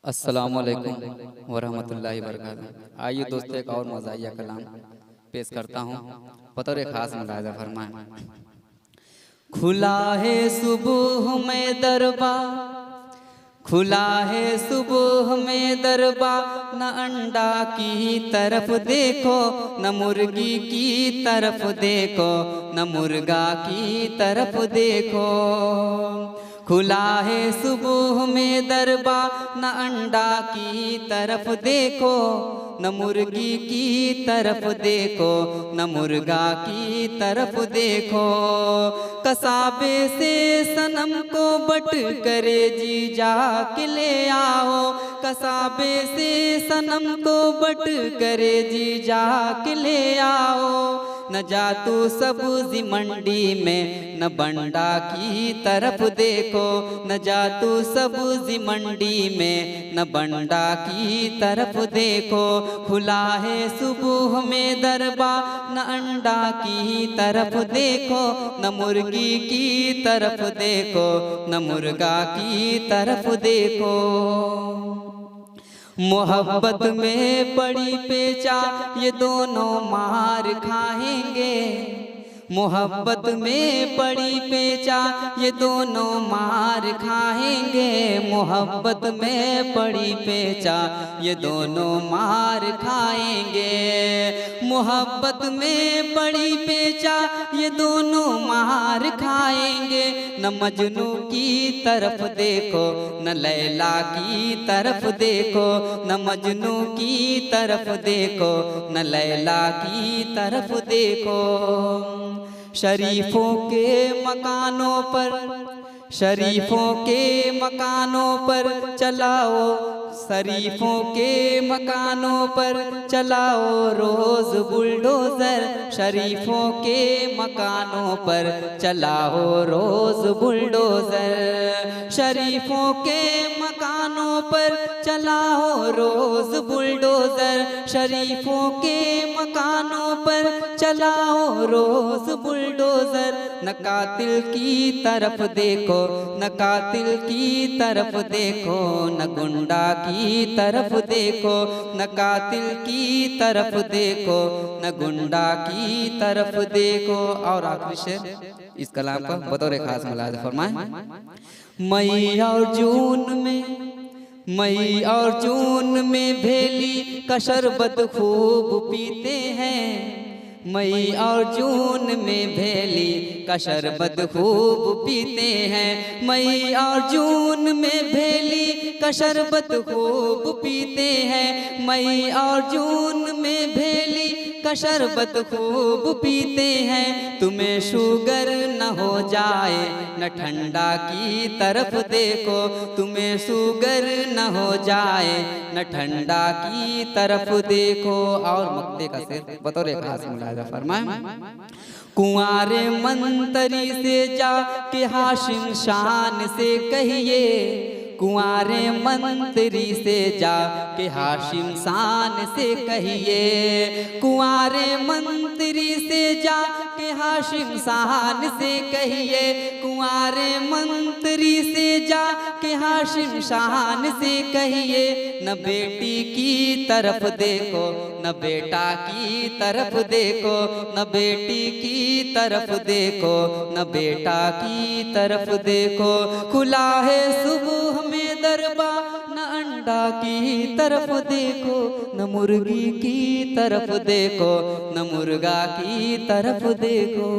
अस्सलामुअलैकुम वरहमतुल्लाहि वबरकातुहू। आइए दोस्तों, एक और मज़ाहिया कलाम पेश करता हूँ बतौर ख़ास मुलाहिज़ा फरमाएं। खुला है सुबह में दरबा, खुला है सुबह में दरबा, न अंडा की तरफ देखो न मुर्गी की तरफ देखो, न मुर्गा की तरफ देखो। खुला है सुबह में दरबा, न अंडा की तरफ देखो न मुर्गी की तरफ देखो, न मुर्गा की तरफ देखो। कसाबे से सनम को बट करे जी जाके ले आओ, कसाबे से सनम को बट करे जी जाके ले आओ। न जा तू सब्जी मंडी में न बंडा की तरफ देखो, न जा तू सब्जी मंडी में न बंडा की तरफ देखो। खुला है सुबह में दरबा, न अंडा की तरफ देखो न मुर्गी की तरफ देखो, न मुर्गा की तरफ देखो। मोहब्बत में पड़ी पेचा ये दोनों मार खाएंगे, मोहब्बत में पड़ी पेचा ये दोनों मार खाएंगे, मोहब्बत में पड़ी पेचा ये दोनों मार खाएंगे। मोहब्बत में पड़ी पेचा ये दोनों मार खाएंगे। न मजनू की तरफ देखो न लैला की तरफ देखो, न मजनू की तरफ देखो न लैला की तरफ देखो। शरीफों के मकानों पर, शरीफों के मकानों पर चलाओ, शरीफों के मकानों पर चलाओ रोज बुलडोजर, शरीफों के मकानों पर चलाओ रोज बुलडोजर। शरीफों के मकानों पर चलाओ रोज बुलडोजर, शरीफों के मकानों पर चलाओ रोज बुलडोजर। न कातिल की तरफ देखो न कातिल की तरफ देखो, न गुंडा की तरफ देखो, न कातिल की तरफ देखो न गुंडा की तरफ देखो। और आखिरी शेर इस कलाम का बतौर खास मुलाहिज़ा फरमाएं। मई और जून में, मई और जून में भेली का शरबत खूब पीते हैं, मई और जून में भेली का शरबत खूब पीते हैं, मई और जून में भेली का शरबत खूब पीते हैं, मई और जून में भेली का शरबत खूब पीते हैं। तुम्हें शुगर न हो जाए न ठंडा की तरफ देखो, तुम्हें शुगर न हो जाए न ठंडा की तरफ देखो। और मक्ते का शेर बतौर खास मुलाहिज़ा फरमाएं। कुंवारे मंतरी से जा के हाशिम शान से कहिए, कुंवारे मंत्री से जा के हाशिम शान से कहिए, कुंवारे मंत्री से जा के हाशिम शान से कहिए, कुंवारे मंत्री से जा के हाशिम शान से कहिए। न बेटी की तरफ देखो न बेटा की तरफ देखो, न बेटी की तरफ देखो न बेटा की तरफ देखो। खुला है सुबह में दरबा, न अंडा की तरफ देखो न मुर्गी की तरफ देखो, न मुर्गा की तरफ देखो।